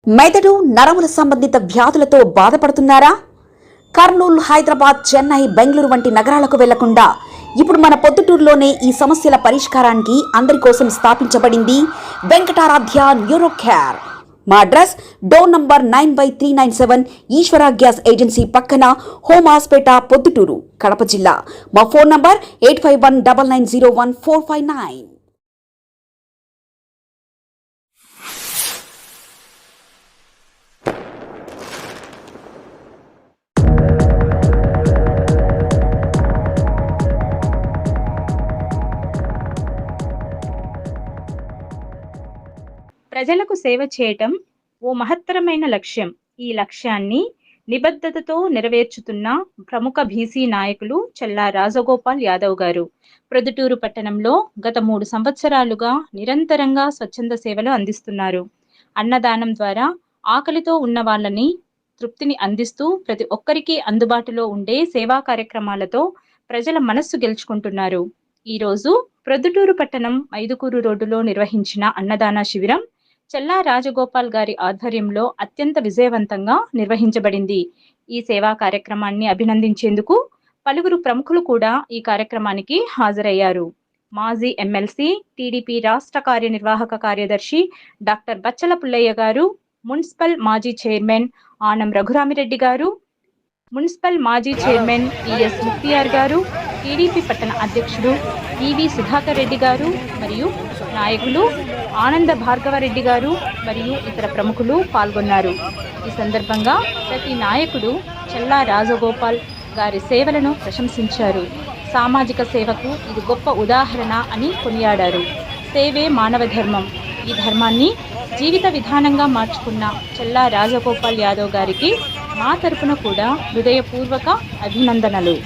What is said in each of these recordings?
మెదడు నరముల సంబంధిత వ్యాధులతో బాధపడుతున్నారా? కర్నూలు, హైదరాబాద్, చెన్నై, బెంగళూరు వంటి నగరాలకు వెళ్లకుండా ఇప్పుడు మన పొద్దుటూరులోనే ఈ సమస్యల పరిష్కారానికి అందరి కోసం స్థాపించబడింది వెంకటారాధ్య న్యూరో కేర్. మా అడ్రస్ డోర్ నంబర్ 9/397 ఈశ్వర గ్యాస్ ఏజెన్సీ పక్కన, హోమ్ హాస్పేట, పొద్దుటూరు, కడప జిల్లా. మా ఫోన్ నంబర్ 8519901459. ప్రజలకు సేవ చేయటం ఓ మహత్తరమైన లక్ష్యం. ఈ లక్ష్యాన్ని నిబద్ధతతో నెరవేర్చుతున్న ప్రముఖ బీసీ నాయకులు చల్లా రాజగోపాల్ యాదవ్ గారు. ప్రొద్దుటూరు పట్టణంలో గత 3 సంవత్సరాలుగా నిరంతరంగా స్వచ్ఛంద సేవలు అందిస్తున్నారు. అన్నదానం ద్వారా ఆకలితో ఉన్న వాళ్ళని తృప్తిని అందిస్తూ ప్రతి ఒక్కరికి అందుబాటులో ఉండే సేవా కార్యక్రమాలతో ప్రజల మనస్సు గెలుచుకుంటున్నారు. ఈరోజు ప్రొద్దుటూరు పట్టణం మైదుకూరు రోడ్డులో నిర్వహించిన అన్నదాన శిబిరం చల్లా రాజగోపాల్ గారి ఆధ్వర్యంలో అత్యంత విజయవంతంగా నిర్వహించబడింది. ఈ సేవా కార్యక్రమాన్ని అభినందించేందుకు పలువురు ప్రముఖులు కూడా ఈ కార్యక్రమానికి హాజరయ్యారు. మాజీ ఎమ్మెల్సీ, టీడీపీ రాష్ట్ర కార్యనిర్వాహక కార్యదర్శి డాక్టర్ బచ్చల పుల్లయ్య గారు, మున్సిపల్ మాజీ చైర్మన్ ఆనం రఘురామిరెడ్డి గారు, మున్సిపల్ మాజీ చైర్మన్ ఈఎస్ ముక్తియార్ గారు, టీడీపీ పట్టణ అధ్యక్షుడు ఈవి సుధాకర్ రెడ్డి గారు మరియు నాయకులు ఆనంద భార్గవరెడ్డి గారు మరియు ఇతర ప్రముఖులు పాల్గొన్నారు. ఈ సందర్భంగా ప్రతి నాయకుడు చల్లా రాజగోపాల్ గారి సేవలను ప్రశంసించారు. సామాజిక సేవకు ఇది గొప్ప ఉదాహరణ అని కొనియాడారు. సేవే మానవ ధర్మం. ఈ ధర్మాన్ని జీవిత విధానంగా మార్చుకున్న చల్లా రాజగోపాల్ యాదవ్ గారికి మా తరపున కూడా హృదయపూర్వక అభినందనలు.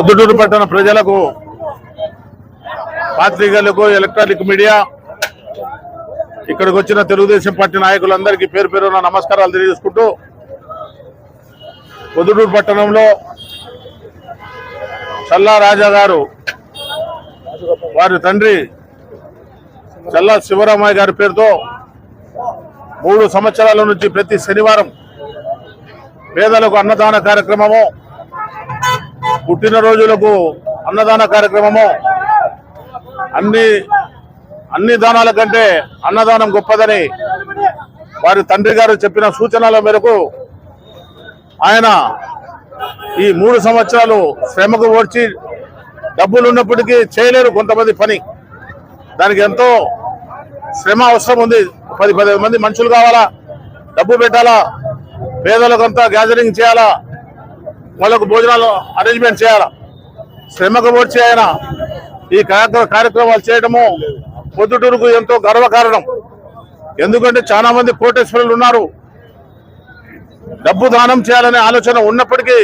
పొద్దుటూరు పట్టణ ప్రజలకు, పాత్రికలకు, ఎలక్ట్రానిక్ మీడియా, ఇక్కడికి వచ్చిన తెలుగుదేశం పార్టీ నాయకులందరికీ పేరు పేరున నమస్కారాలు తెలియజేసుకుంటూ, పొద్దుటూరు పట్టణంలో చల్లా రాజా గారు వారి తండ్రి చల్లా శివరామయ్య గారి పేరుతో 3 సంవత్సరాల నుంచి ప్రతి శనివారం పేదలకు అన్నదాన కార్యక్రమము, పుట్టినరోజులకు అన్నదాన కార్యక్రమము, అన్ని దానాల కంటే అన్నదానం గొప్పదని వారి తండ్రి గారు చెప్పిన సూచనల మేరకు ఆయన ఈ 3 సంవత్సరాలు శ్రమకు ఓర్చి, డబ్బులు ఉన్నప్పటికీ చేయలేరు కొంతమంది పని, దానికి ఎంతో శ్రమ అవసరం ఉంది. 10 మంది మనుషులు కావాలా, డబ్బు పెట్టాలా, పేదలకంతా గ్యాదరింగ్ చేయాలా, వాళ్ళకు భోజనాలు అరేంజ్మెంట్ చేయాలా. శ్రమకు వచ్చి ఆయన ఈ కార్యక్రమాలు చేయడము పొద్దుటూరుకు ఎంతో గర్వకారణం. ఎందుకంటే చాలా మంది కోటేశ్వరులు ఉన్నారు, డబ్బు దానం చేయాలనే ఆలోచన ఉన్నప్పటికీ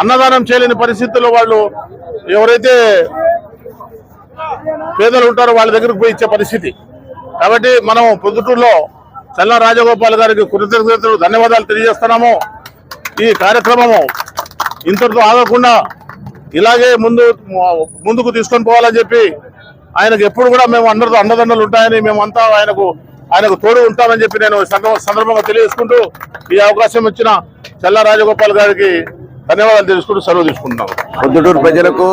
అన్నదానం చేయలేని పరిస్థితుల్లో వాళ్ళు ఎవరైతే పేదలు ఉంటారో వాళ్ళ దగ్గరకు పోయి ఇచ్చే పరిస్థితి. కాబట్టి మనం పొద్దుటూరులో చల్లా రాజగోపాల్ గారికి కృతజ్ఞతలు, ధన్యవాదాలు తెలియజేస్తున్నాము. ఈ కార్యక్రమము ఇంతటితో ఆగకుండా ఇలాగే ముందుకు తీసుకొని పోవాలని చెప్పి ఆయనకు ఎప్పుడు కూడా మేము అందరితో అండదండలు ఉంటాయని, మేమంతా ఆయనకు తోడు ఉంటామని చెప్పి నేను సందర్భంగా తెలియజేసుకుంటూ, ఈ అవకాశం ఇచ్చిన చల్లా రాజగోపాల్ గారికి ధన్యవాదాలు తెలుసుకుంటూ సెలవు తీసుకుంటున్నాం. పొద్దుటూరు ప్రజలకు,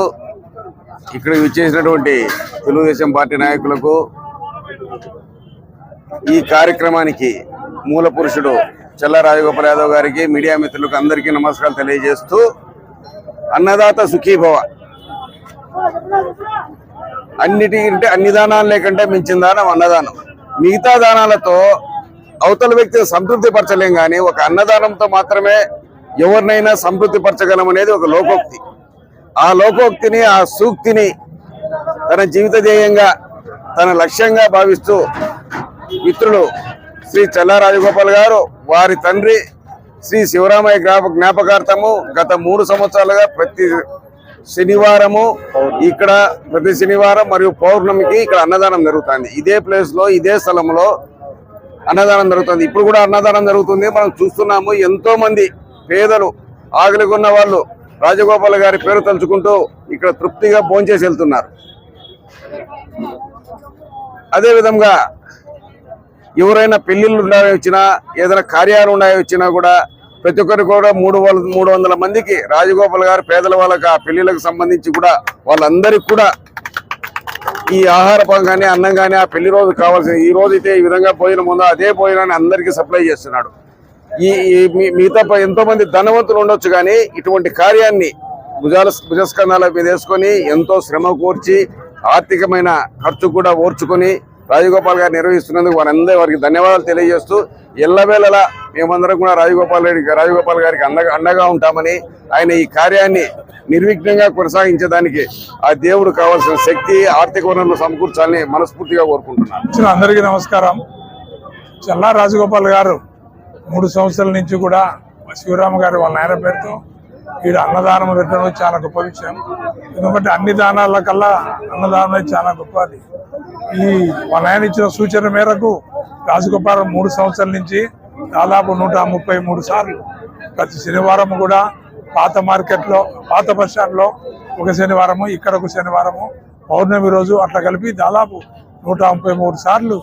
ఇక్కడ విచ్చేసినటువంటి తెలుగుదేశం పార్టీ నాయకులకు, ఈ కార్యక్రమానికి మూల పురుషుడు చల్లా రాజగోపాల్ యాదవ్ గారికి, మీడియా మిత్రులకు అందరికీ నమస్కారాలు తెలియజేస్తూ, అన్నదాత సుఖీభవ, అన్నిటికంటే అన్ని దానాలు లేకంటే మించిన దానం అన్నదానం. మిగతా దానాలతో అవతల వ్యక్తిని సంతృప్తి పరచలేం, కానీ ఒక అన్నదానంతో మాత్రమే ఎవరినైనా సంతృప్తి పరచగలం అనేది ఒక లోకోక్తి. ఆ లోకోక్తిని, ఆ సూక్తిని తన జీవిత ధ్యేయంగా, తన లక్ష్యంగా భావిస్తూ మిత్రులు శ్రీ చల్లా రాజగోపాల్ గారు, వారి తండ్రి శ్రీ శివరామయ్య జ్ఞాపకార్థము గత 3 సంవత్సరాలుగా ప్రతి శనివారము ఇక్కడ ప్రతి శనివారం మరియు పౌర్ణమికి ఇక్కడ అన్నదానం జరుగుతుంది. ఇదే ప్లేస్ లో ఇదే స్థలంలో అన్నదానం జరుగుతుంది. ఇప్పుడు కూడా అన్నదానం జరుగుతుంది. మనం చూస్తున్నాము, ఎంతో మంది పేదలు ఆకలిగా ఉన్న వాళ్ళు రాజగోపాల్ గారి పేరు తలుచుకుంటూ ఇక్కడ తృప్తిగా భోంచేసి వెళ్తున్నారు. అదే విధంగా ఎవరైనా పెళ్లిళ్ళు వచ్చినా ఏదైనా కార్యాలు వచ్చినా కూడా ప్రతి ఒక్కరికి కూడా 300 మందికి రాజగోపాల్ గారు పేదల వాళ్ళకి ఆ పెళ్లిళ్ళకు సంబంధించి కూడా వాళ్ళందరికీ కూడా ఈ ఆహార కానీ అన్నం కానీ ఆ పెళ్లి రోజు కావాల్సిన ఈ రోజు అయితే ఈ విధంగా భోజనం ఉందో అదే భోజనాన్ని అందరికీ సప్లై చేస్తున్నాడు. మిగతా ఎంతో మంది ధనవంతులు ఉండొచ్చు, కానీ ఇటువంటి కార్యాన్ని భుజస్కంధాల మీద వేసుకొని ఎంతో శ్రమ కూర్చి ఆర్థికమైన ఖర్చు కూడా ఓర్చుకొని రాజగోపాల్ గారు నిర్వహిస్తున్నందుకు వారికి ధన్యవాదాలు తెలియజేస్తూ ఎల్లవేళలా మేమందరం కూడా రాజగోపాల్ గారికి అండగా ఉంటామని, ఆయన ఈ కార్యాన్ని నిర్విఘ్నంగా కొనసాగించడానికి ఆ దేవుడు కావాల్సిన శక్తి ఆర్థిక వనరులు సమకూర్చాలని మనస్ఫూర్తిగా కోరుకుంటున్నాను. అందరికీ నమస్కారం. చల్లా రాజగోపాల్ గారు 3 సంవత్సరాల నుంచి కూడా శివరామ గారు వాళ్ళ నాయన పేరుతో ఈడ అన్నదానం పెట్టడం చాలా గొప్ప విషయం. ఎందుకంటే అన్ని దానాల కల్లా అన్నదానం చాలా గొప్పది. ఈ వాళ్ళ నాయన ఇచ్చిన సూచన మేరకు రాజగోపాల్ 3 సంవత్సరాల నుంచి దాదాపు 133 సార్లు ప్రతి శనివారం కూడా పాత మార్కెట్లో పాత బస్ స్టాండ్ లో ఒక శనివారము, ఇక్కడ ఒక శనివారము, పౌర్ణమి రోజు అట్లా కలిపి దాదాపు 133 సార్లు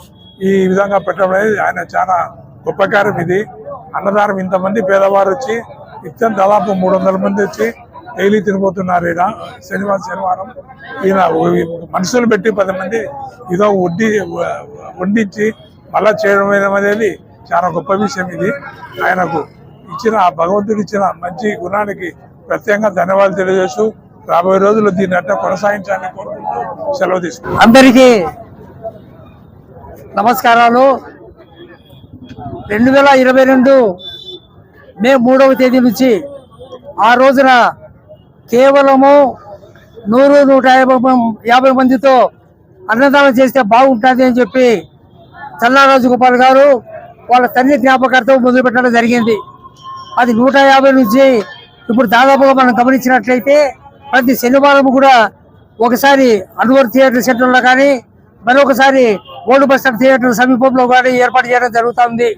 ఈ విధంగా పెట్టడం అనేది ఆయన చాలా గొప్ప కార్యం. ఇది అన్నదానం ఇంతమంది పేదవారు వచ్చి నిత్యం దాదాపు 300 మంది వచ్చి డైలీ తినిపోతున్నారు. ఈయన శనివారం ఈయన మనుషులు పెట్టి 10 మంది ఇదో వండించి మళ్ళా చేయడం అనేది చాలా గొప్ప విషయం. ఇది ఆయనకు ఇచ్చిన భగవంతుడు ఇచ్చిన మంచి గుణానికి ప్రత్యేకంగా ధన్యవాదాలు తెలియజేస్తూ రాబోయే రోజుల్లో దీన్ని అట్లా కొనసాగించాలని కోరుకుంటూ సెలవు తీసుకుంటాం. అందరికీ నమస్కారాలు. 2022 మే 3వ తేదీ నుంచి ఆ రోజున కేవలము 100-150 మందితో అన్నదానం చేస్తే బాగుంటుంది అని చెప్పి చల్లా రాజగోపాల్ గారు వాళ్ళ తండ్రి జ్ఞాపకార్థం మొదలుపెట్టడం జరిగింది. అది 150 నుంచి ఇప్పుడు దాదాపుగా మనం గమనించినట్లయితే ప్రతి శనివారం కూడా ఒకసారి అన్వర్ థియేటర్ సెంటర్లో కానీ మరొకసారి ఓల్డ్ బస్ స్టాండ్ థియేటర్ సమీపంలో కానీ ఏర్పాటు చేయడం జరుగుతుంది.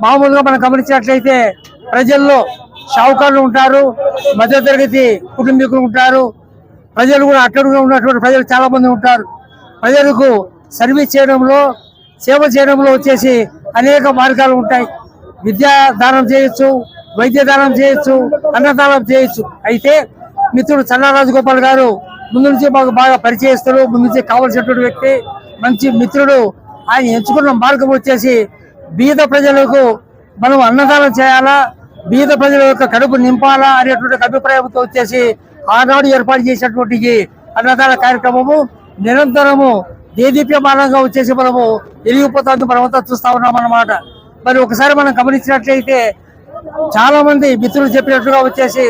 మామూలుగా మనం గమనించినట్లయితే ప్రజల్లో షావుకారులు ఉంటారు, మధ్యతరగతి కుటుంబీకులు ఉంటారు, ప్రజలు కూడా అట్టడుగా ఉన్నటువంటి ప్రజలు చాలా మంది ఉంటారు. ప్రజలకు సర్వీస్ చేయడంలో సేవ చేయడంలో వచ్చేసి అనేక మార్గాలు ఉంటాయి. విద్యా దానం చేయొచ్చు, వైద్య దానం చేయొచ్చు, అన్నదానం చేయొచ్చు. అయితే మిత్రుడు చల్లా రాజగోపాల్ గారు ముందు నుంచి మాకు బాగా పరిచయస్తుడు, ముందు నుంచి కావలసినటువంటి వ్యక్తి, మంచి మిత్రుడు. ఆయన ఎంచుకున్న మార్గం వచ్చేసి బీద ప్రజలకు మనం అన్నదానం చేయాలా, బీద ప్రజల యొక్క కడుపు నింపాలా అనేటువంటి అభిప్రాయంతో వచ్చేసి ఆనాడు ఏర్పాటు చేసినటువంటి అన్నదాన కార్యక్రమము నిరంతరము దేదీప్యమానంగా వచ్చేసి మనము ఎరిగిపోతుంది, మనమంతా చూస్తా ఉన్నాం అన్నమాట. మరి ఒకసారి మనం గమనించినట్లయితే చాలా మంది మిత్రులు చెప్పినట్టుగా వచ్చేసి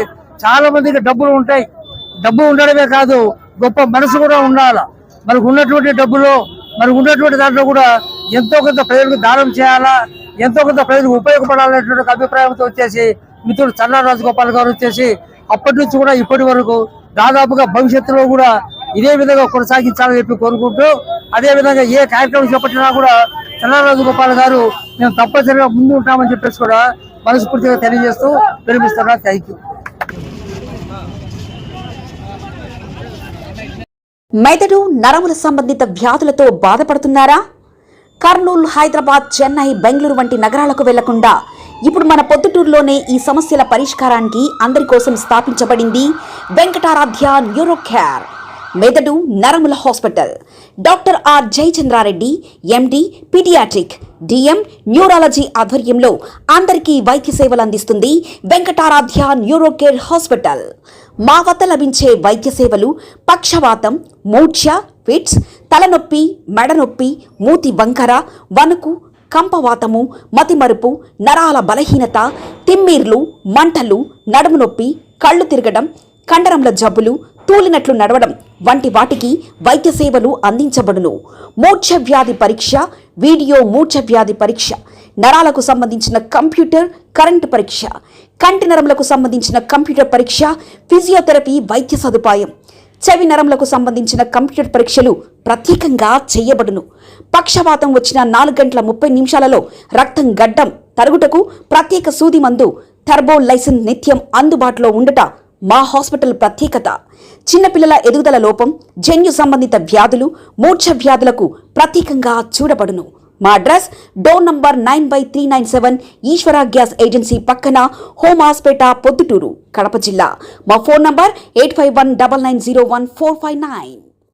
చాలా మందికి డబ్బులు ఉంటాయి. డబ్బు ఉండడమే కాదు, గొప్ప మనసు కూడా ఉండాలి. మనకు ఉన్నటువంటి డబ్బులో మనకు ఉన్నటువంటి దాంట్లో కూడా ఎంతో కొంత ప్రజలకు దానం చేయాలా, ఎంతో కొంత ప్రజలకు ఉపయోగపడాలనేటువంటి అభిప్రాయంతో వచ్చేసి మిత్రుడు చల్లా రాజగోపాల్ గారు వచ్చేసి అప్పటి నుంచి కూడా ఇప్పటి వరకు దాదాపుగా భవిష్యత్తులో కూడా ఇదే విధంగా కొనసాగించాలని చెప్పి కోరుకుంటూ, అదే విధంగా ఏ కార్యక్రమం చేపట్టినా కూడా చల్లా రాజగోపాల్ గారు మేము తప్పనిసరిగా ముందు ఉంటామని చెప్పేసి కూడా మనస్ఫూర్తిగా తెలియజేస్తూ విరమిస్తున్నా. Thank you. మెదడు నరముల సంబంధిత వ్యాధులతో బాధపడుతున్నారా? కర్నూలు, హైదరాబాద్, చెన్నై, బెంగళూరు వంటి నగరాలకు వెళ్లకుండా ఇప్పుడు మన పొద్దుటూరులోనే ఈ సమస్యల పరిష్కారానికి అందరి కోసం స్థాపించబడింది వెంకటారాధ్య న్యూరో కేర్ మెదడు నరముల hospital. Doctor R Jayachandrareddy MD paediatric DM neurology ఆధ్వర్యంలో అందరికీ వైద్య సేవలు అందిస్తుంది వెంకటారాధ్య న్యూరో కేర్ హాస్పిటల్. మా వద్ద లభించే వైద్య సేవలు పక్షవాతం, మూర్ఛ, ఫిట్స్, తలనొప్పి, మెడనొప్పి, మూతి వంకర, వణుకు, కంపవాతము, మతిమరుపు, నరాల బలహీనత, తిమ్మిర్లు, మంటలు, నడుము నొప్పి, కళ్ళు తిరగడం, కండరంల జబ్బులు, తూలినట్లు నడవడం వంటి వాటికి వైద్య సేవలు అందించబడును. మూర్ఛ వ్యాధి పరీక్ష, వీడియో మూర్ఛ వ్యాధి పరీక్ష, నరాలకు సంబంధించిన కంప్యూటర్, కరెంటు పరీక్ష, కంటి నరములకు సంబంధించిన కంప్యూటర్ పరీక్ష, ఫిజియోథెరపీ వైద్య సదుపాయం, చెవి నరములకు సంబంధించిన కంప్యూటర్ పరీక్షలు ప్రత్యేకంగా చేయబడును. పక్షవాతం వచ్చిన 4 గంటల 30 నిమిషాలలో రక్తం గడ్డం తరుగుటకు ప్రత్యేక సూది మందు థర్బోలైసిన్ నిత్యం అందుబాటులో ఉండుట మా హాస్పిటల్ ప్రత్యేకత. చిన్నపిల్లల ఎదుగుదల లోపం, జన్యు సంబంధిత వ్యాధులు, మూర్ఛ వ్యాధులకు ప్రత్యేకంగా చూడబడును. మా అడ్రస్ డోర్ నంబర్ 9/397 ఈశ్వర గ్యాస్ ఏజెన్సీ పక్కన, హోమాస్పేట, పొద్దుటూరు, కడప జిల్లా. మా ఫోన్ నంబర్ 8519901459.